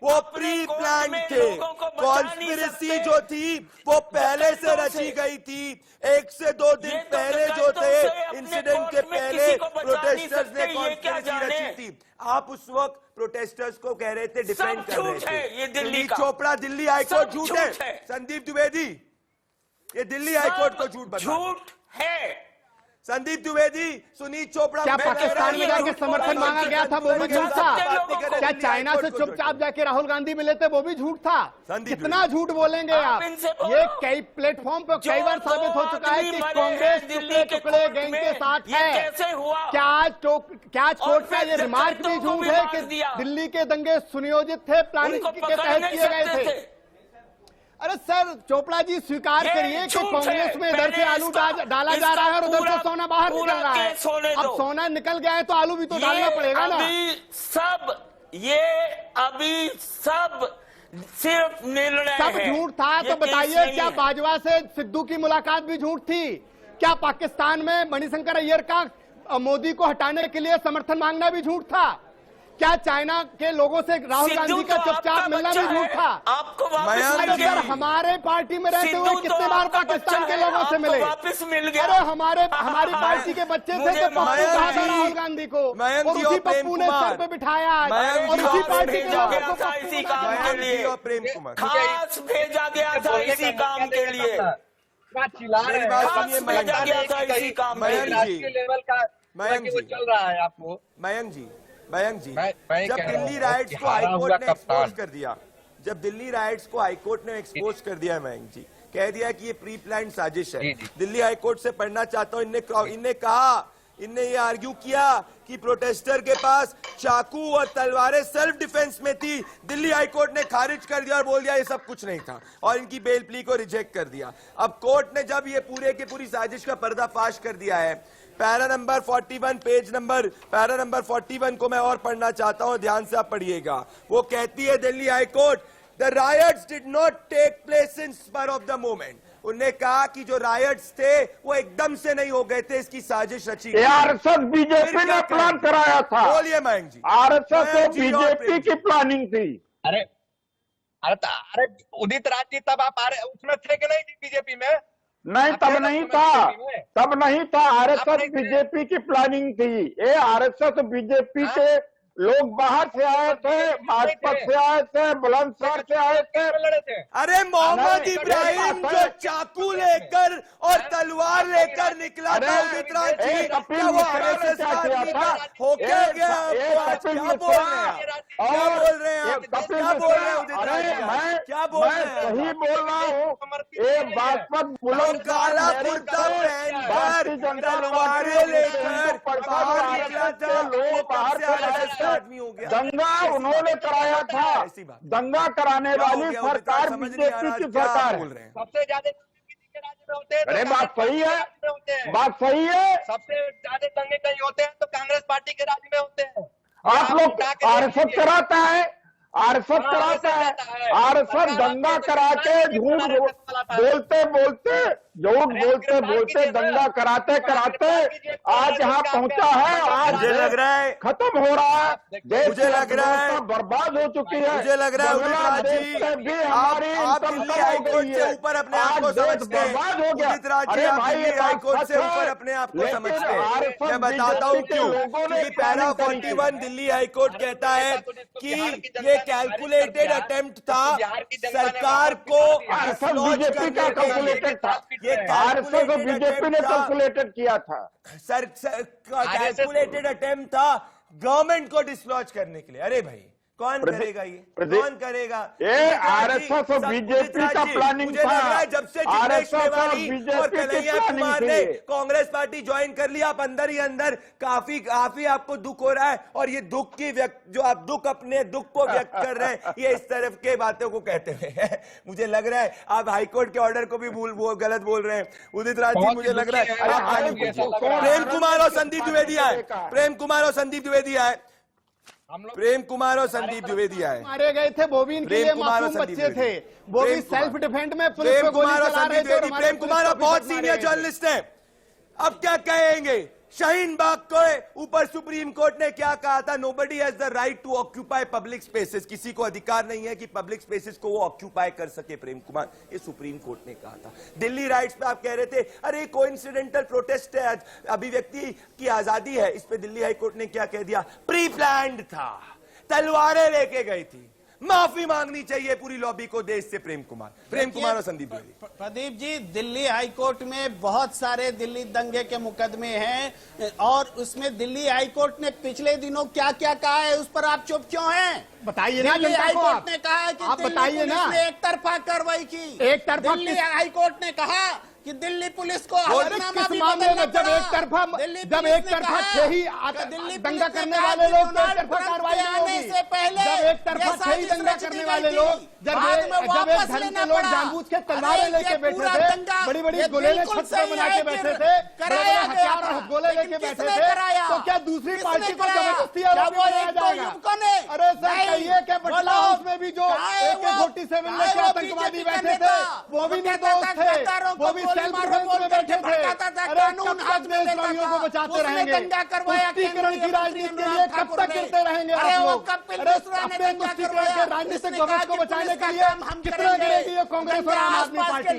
वो प्री प्लान थे। कॉन्स्पिरेसी जो थी वो पहले से रची गई थी। 1 से 2 दिन पहले जो थे, इंसिडेंट के पहले प्रोटेस्टर्स ने कॉन्स्पिरेसी रची थी। आप उस वक्त प्रोटेस्टर्स को कह रहे थे, डिफेंड कर रहे थे। सुनील चोपड़ा दिल्ली हाईकोर्ट झूठ है। संदीप द्विवेदी, ये दिल्ली हाईकोर्ट को झूठ बता, झूठ है। संदीप द्विवेदी, सुनील चोपड़ा क्या पाकिस्तान में जाके समर्थन मांगा गया था वो भी झूठ था? क्या चाइना से चुपचाप जाके राहुल गांधी मिले थे वो भी झूठ था? कितना झूठ बोलेंगे आप? ये कई प्लेटफॉर्म पर कई बार साबित हो चुका है कि कांग्रेस टुकड़े टुकड़े गैंग के साथ है। क्या आज कोर्ट का ये रिमार्क भी झूठ है कि दिल्ली के दंगे सुनियोजित थे, प्लानिंग के तहत किए गए थे? अरे सर चोपड़ा जी स्वीकार करिए कि कांग्रेस में इधर से आलू डाला जा रहा है और उधर से सोना बाहर निकल रहा है। अब सोना निकल गया है तो आलू भी तो डालना पड़ेगा ना। अभी सब सिर्फ निर्णय सब झूठ था तो बताइए, क्या बाजवा से सिद्धू की मुलाकात भी झूठ थी? क्या पाकिस्तान में मणिशंकर अय्यर का मोदी को हटाने के लिए समर्थन मांगना भी झूठ था? क्या चाइना के लोगों से राहुल गांधी का चुपचाप मिलना भी झूठ था? आपको सर हमारे पार्टी में रहते हुए कितने बार पाकिस्तान के लोगों से मिले? वापस मिल गया। अरे हमारी पार्टी के बच्चे थे तो पप्पू कहा था राहुल गांधी को, और उसी पप्पू ने सर पे बिठाया और उसी पार्टी के लोगों को इसी काम के लिए प्रेम कुमार खास भेजा गया था, इसी काम के लिए मेरी बात सुनिए भेजा गया था, इसी काम के लिए। राष्ट्रीय लेवल का मयंक वो जी, चल रहा है आपको। मयंक जी, मैं जब कह रहा दिल्ली हूं राइट्स कि को हारा हाईकोर्ट हुआ ने कप्तान। एक्सपोज कर दिया, जब दिल्ली राइट्स को हाईकोर्ट ने एक्सपोज कर दिया मयंक जी, कह दिया कि ये प्री प्लान साजिश है। दिल्ली हाईकोर्ट से पढ़ना चाहता हूं, इनने कहा, इनने ये आर्ग्यू किया कि प्रोटेस्टर के पास चाकू और तलवारें सेल्फ डिफेंस में थी। दिल्ली हाईकोर्ट ने खारिज कर दिया और बोल दिया ये सब कुछ नहीं था और इनकी बेल प्ली को रिजेक्ट कर दिया। अब कोर्ट ने जब ये पूरे के पूरी साजिश का पर्दाफाश कर दिया है, पैरा नंबर 41 पैरा नंबर 41 को मैं और पढ़ना चाहता हूं, ध्यान से आप पढ़िएगा। वो कहती है Delhi high court The riots did not take place in spur of the moment. उन्होंने कहा कि जो रायट्स थे वो एकदम से नहीं हो गए थे, इसकी साजिश रची गई। आरएसएस बीजेपी ने प्लान कराया था। बोलिए मयंक जी। आरएसएस और बीजेपी की प्लानिंग थी। अरे अरे उदित राज जी तब आप उसमें थे कि नहीं बीजेपी में? नहीं, तब नहीं था, तब नहीं था। आरएसएस बीजेपी की प्लानिंग थी। ये आरएसएस बीजेपी के लोग बाहर से आए थे, भाजपा से आए थे, बुलंदशहर से आए थे। अरे मोहम्मद इब्राहिम जो चाकू लेकर और तलवार लेकर निकला था उदित राज जी, क्या वो आरएसएस का आदमी था? हो क्या गया आपको आज? क्या बोल रहे हैं आप? क्या बोल रहे हैं उदित राज जी? क्या बोल रहे हैं? सही बोल रहा हूँ। ये बागपत बुलंद काला कुर्ता पहनकर तलवारें लेकर बाहर निकला था, वो बाहर से आरएसएस आदमी हो गया। दंगा उन्होंने कराया था। दंगा कराने वाली सरकार बीजेपी की सरकार है। सबसे ज्यादा राज्य में होते हैं। अरे बात सही है, बात सही है। सबसे ज्यादा दंगे कहीं होते हैं तो कांग्रेस पार्टी के राज्य में होते हैं। आप लोग आरएसएस कराता है, आरएसएस कराता है। आरएसएस दंगा करा के झूठ बोलते बोलते, झूठ बोलते बोलते दंगा कराते कराते आज यहाँ पहुंचा है। आज मुझे लग रहा है खत्म हो रहा है। मुझे लग रहा है बर्बाद हो चुकी है। मुझे लग रहा है उदित राज जी, आप दिल्ली हाईकोर्ट से ऊपर अपने आप को समझते हैं। उदित राज जी, आप दिल्ली हाईकोर्ट से ऊपर अपने आप को समझते हैं। मैं बताता हूँ क्यों। क्योंकि पैरा 41 दिल्ली हाईकोर्ट कहता है कि ये कैलकुलेटेड अटेम्प्ट था सरकार को बीजेपी का कैलकुलेटेड था। आरएसएस और बीजेपी ने कैलकुलेटेड किया था। सर कैलकुलेटेड अटेम्प्ट था गवर्नमेंट को डिसलॉज करने के लिए। अरे भाई कौन करेगा ये? कौन करेगा? ये आरएसएस और बीजेपी का प्लानिंग मुझे लग रहा है जब से जिग्नेश था। मेवानी और कन्हैया कुमार ने कांग्रेस पार्टी ज्वाइन कर लिया, आप अंदर ही अंदर काफी आपको दुख हो रहा है। और ये दुख की जो आप अपने दुख को व्यक्त कर रहे हैं, ये इस तरफ के बातों को कहते हुए हैं। मुझे लग रहा है आप हाईकोर्ट के ऑर्डर को भी गलत बोल रहे हैं उदित राज जी। मुझे लग रहा है प्रेम कुमार और संदीप द्विवेदी आए। प्रेम कुमार और संदीप द्विवेदी आए। प्रेम कुमार और संदीप द्विवेदी आए। मारे गए थे, वो भी इनके लिए मासूम बच्चे थे, वो भी सेल्फ डिफेंस में पुलिस पे गोली चला रहे थे। प्रेम कुमार अब बहुत सीनियर जर्नलिस्ट हैं, अब क्या कहेंगे? शाहीन बाग के ऊपर सुप्रीम कोर्ट ने क्या कहा था? Nobody has the right to occupy public spaces. किसी को अधिकार नहीं है कि पब्लिक स्पेसेस को वो ऑक्यूपाई कर सके। प्रेम कुमार, ये सुप्रीम कोर्ट ने कहा था। दिल्ली राइट्स पे आप कह रहे थे अरे कोइंसिडेंटल प्रोटेस्ट है, अभिव्यक्ति की आजादी है। इस पे दिल्ली हाई कोर्ट ने क्या कह दिया? प्री प्लान्ड था, तलवारें लेके गई थी। माफी मांगनी चाहिए पूरी लॉबी को देश से। प्रेम कुमार और संदीप द्विवेदी। प्रदीप जी, दिल्ली हाईकोर्ट में बहुत सारे दिल्ली दंगे के मुकदमे हैं और उसमें दिल्ली हाईकोर्ट ने पिछले दिनों क्या क्या कहा है, उस पर आप चुप क्यों हैं? बताइए ना। दिल्ली हाईकोर्ट ने कहा है कि आप बताइए ना, एक तरफा कार्रवाई की। एक तरफा दिल्ली हाईकोर्ट ने कहा कि दिल्ली पुलिस को किस मामले में? जब एक तरफा थे ही दंगा करने वाले लोग, तो एक तरफा कार्रवाई होगी। जब एक तरफा थे ही दंगा करने वाले लोग, जब एक धर्म के लोग जानबूझ के तलवारें लेके बैठे थे, बड़ी बड़ी गोलेलें छत पर बना के बैठे थे, हथियार और गोले लेके बैठे थे, तो क्या दूसरी पार्टी को जबरदस्ती लगाया जाएगा? अरे सर कहिए कि पटना हाउस में भी जो AK-47 लेके आतंकवादी बैठे थे वो भी निर्दोष थे, वो भी सेल्फ डिफेंस में बैठे थे। अरे कब तक में इस्लामियों को बचाते रहेंगे? तुष्टीकरण की राजनीति के लिए कब तक करते रहेंगे आप लोग? अरे अपने तुष्टीकरण के राजनीतिक भविष्य को बचाने के लिए कितना करेगी ये कांग्रेस और आम आदमी पार्टी?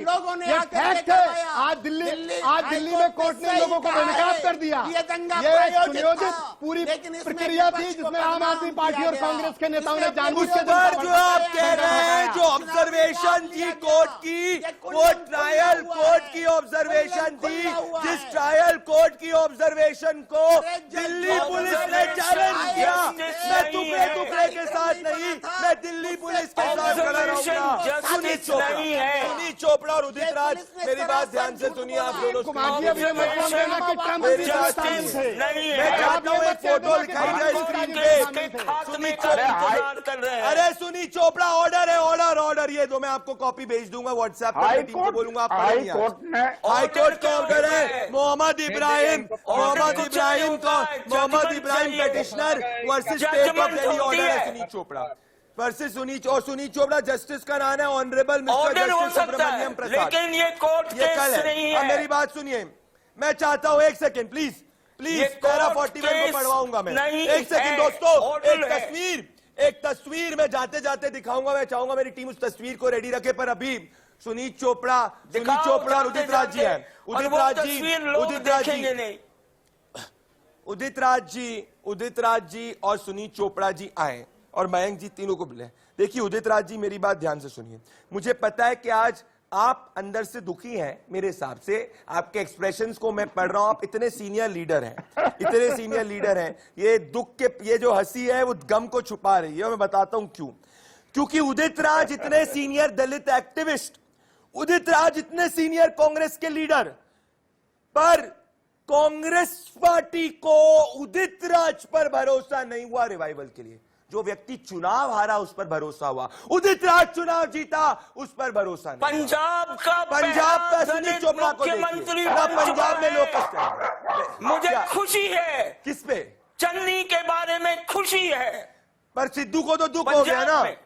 ये फैक्ट है। आज दिल्ली में कोर्ट ने लोगों को बेनकाब कर दिया। ये सुनियोजित पूरी प्रक्रिया थी जिसमें आम आदमी पार्टी और कांग्रेस के नेताओं ने जानबूझ के जो आप कह रहे हैं, जो ऑब्जर्वेशन थी कोर्ट की, वो ट्रायल कोर्ट की ऑब्जर्वेशन थी। जिस ट्रायल कोर्ट की ऑब्जर्वेशन को दिल्ली पुलिस ने चैलेंज किया। मैं टुकड़े के साथ नहीं, मैं दिल्ली पुलिस के साथ खड़ा रहूंगा। सुनील चोपड़ा और उदित राज, मेरी बात ध्यान से सुनिए आप दोनों। मैं चाहता हूँ एक फोटो दिखाई जाए स्क्रीन पे। सुनील चोपड़ा, अरे सुनील चोपड़ा, ऑर्डर है, ऑर्डर ये दो, मैं आपको कॉपी भेज दूंगा व्हाट्सएप पर। टीम को बोलूंगा आप हाईकोर्ट का ऑर्डर है। Mohammad Ibrahim petitioner versus state of Delhi, order है सुनील चोपड़ा। वर्सेस सुनील चोपड़ा जस्टिस का नाम है ऑनरेबल मिस्टर ऑर्डर हो जस्टिस सकता सुब्रमण्यम है, प्रसाद। लेकिन ये कोर्ट ये कल केस नहीं अब है। मेरी बात सुनिए, मैं चाहता हूं एक सेकंड प्लीज ये पैरा कोर्ट 41 को केस पढ़वाऊंगा मैं। नहीं एक सेकंड है, दोस्तों, ऑर्डर है। एक तस्वीर मैं जाते जाते दिखाऊंगा। मैं चाहूंगा मेरी टीम उस तस्वीर को रेडी रखे, पर अभी सुनील चोपड़ा दिखाओ और उदित राज जी हैं। और वो तस्वीर लोग देखेंगे नहीं। उदित राज जी और सुनील चोपड़ा जी आए और मयंक जी तीनों को बुलाए। देखिए उदित राज जी, मेरी बात ध्यान से सुनिए। मुझे पता है कि आज आप अंदर से दुखी हैं, मेरे हिसाब से आपके एक्सप्रेशंस को मैं पढ़ रहा हूं। आप इतने सीनियर लीडर हैं, ये दुख के, ये जो हंसी है वो गम को छुपा रही है। मैं बताता हूं क्यों। क्योंकि उदित राज इतने सीनियर दलित एक्टिविस्ट, उदित राज इतने सीनियर कांग्रेस के लीडर, पर कांग्रेस पार्टी को उदित राज पर भरोसा नहीं हुआ रिवाइवल के लिए। जो व्यक्ति चुनाव हारा उस पर भरोसा हुआ, उदित राज चुनाव जीता उस पर भरोसा नहीं। पंजाब का सुनील चोपड़ा को मुख्यमंत्री देखिए, पंजाब में लोग कष्ट हैं। मुझे क्या? खुशी है, किस पे? चन्नी के बारे में खुशी है, पर सिद्धू को तो दुख हो गया ना। में।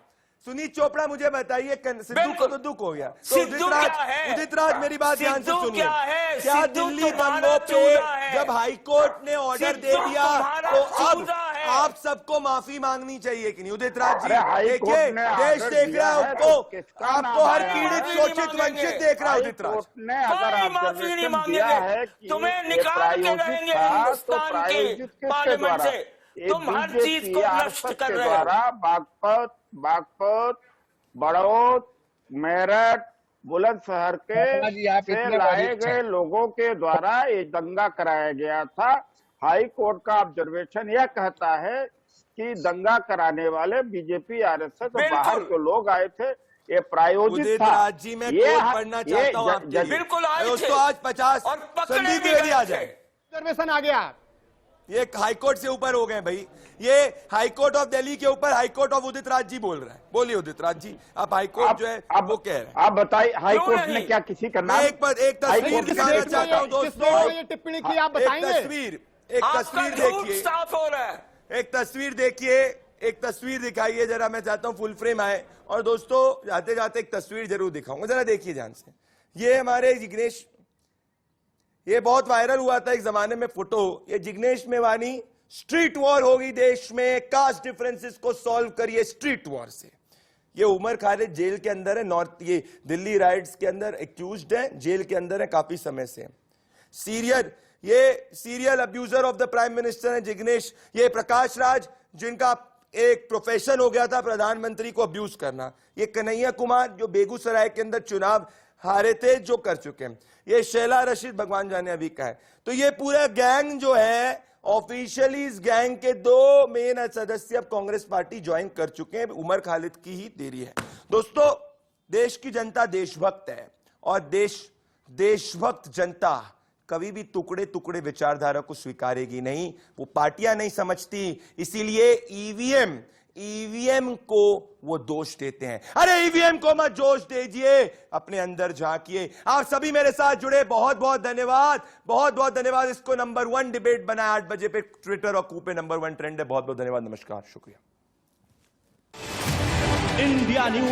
सुनील चोपड़ा मुझे बताइए, सिद्धू को तो दुख हो गया। तो सिद्धू क्या है? उदित राज मेरी बात ध्यान से सिद्धू सुनिए। क्या है? क्या सिद्धू दिल्ली तुम्हारा दंगों पे चूजा है। जब हाईकोर्ट ने ऑर्डर दे सिद्धू दिया तुम्हारा तो अब चूजा है। आप सबको माफी मांगनी चाहिए कि नहीं? उदित राज जी अरे हाईकोर्ट देखिए, ने देश ऑर्डर देख दिया रहा है है आपको, तो किसका नाम आपको हर आया? पीड़ित माफी शोषित नहीं वंचित मांगेंगे। देख रहा है उदित राज। हाईकोर्ट ने अगर कोई माफी नहीं ऑब्जर्वेशन मांगेंगे। दिया है कि तुम्हें ये निकाल के प्रायोजित रहेंगे था, तो हिंदुस्तान के प्रायोजित किसके पार्लियामेंट द्वारा? से। ये तुम हर बीजेपी चीज को नष्ट आरएसएस कर के रहे हो। द्वारा बागपत, बड़ौद, मेरठ, बुलंदशहर से लाए गए लोगों के द्वारा ये दंगा कराया गया था। हाई कोर्ट का ऑब्जर्वेशन यह कहता है कि दंगा कराने वाले बीजेपी आरएसएस और बाहर के लोग आए थे, ये प्रायोजित उदित था। राज जी, मैं ये कोर्ट पढ़ना चाहता हूं आपके लिए। बिल्कुल आए थे। दोस्तों आज 50 और पकड़े संदीप भी द्विवेदी गए आ थे। जाए। रिजर्वेशन आ गया। ये हाईकोर्ट से ऊपर हो गए भाई, ये हाईकोर्ट ऑफ दिल्ली के ऊपर हाईकोर्ट ऑफ उदित राज जी बोल रहा है। बोलिए उदित राज जी, आप हाईकोर्ट जो है वो कह रहे हैं। आप बताइए हाईकोर्ट ने नहीं? क्या किसी का नाम? मैं एक तस्वीर दिखाना चाहता हूं दोस्तों। ये टिप्पणी की आप एक बताएंगे? तस्वीर देखिए, साफ हो रहा है। एक तस्वीर देखिए, एक तस्वीर दिखाइए जरा। मैं चाहता हूं फुल फ्रेम आए। और दोस्तों जाते जाते एक तस्वीर जरूर दिखाऊंगा, जरा देखिए ध्यान से। ये हमारे जिग्नेश, ये बहुत वायरल हुआ था एक जमाने में फोटो। ये जिग्नेश मेवानी, स्ट्रीट वॉर होगी देश में, कास्ट डिफरेंसेस को सॉल्व करिए स्ट्रीट वॉर से। ये उमर खालिद जेल के अंदर है, नॉर्थ, ये दिल्ली राइट्स के अंदर एक्यूज्ड है, जेल के अंदर है काफी समय से। Serial abuser of the prime minister है जिग्नेश। ये प्रकाश राज, जिनका एक प्रोफेशन हो गया था प्रधानमंत्री को अब्यूज करना। ये कन्हैया कुमार, जो बेगूसराय के अंदर चुनाव हारे थे, जो कर चुके हैं। ये शैला रशीद, भगवान जाने अभी का है। तो ये पूरा गैंग जो है, ऑफिशियली इस गैंग के 2 मेन सदस्य अब कांग्रेस पार्टी ज्वाइन कर चुके हैं। उमर खालिद की ही देरी है। दोस्तों देश की जनता देशभक्त है, और देशभक्त जनता कभी भी टुकड़े टुकड़े विचारधारा को स्वीकारेगी नहीं। वो पार्टियां नहीं समझती, इसीलिए ईवीएम को वो दोष देते हैं। अरे ईवीएम को मत दोष दीजिए, अपने अंदर झांकिए। आप सभी मेरे साथ जुड़े, बहुत बहुत धन्यवाद, बहुत बहुत धन्यवाद। इसको नंबर 1 डिबेट बनाया 8 बजे पे ट्विटर और कू पे नंबर 1 ट्रेंड है। बहुत बहुत धन्यवाद, नमस्कार, शुक्रिया। India news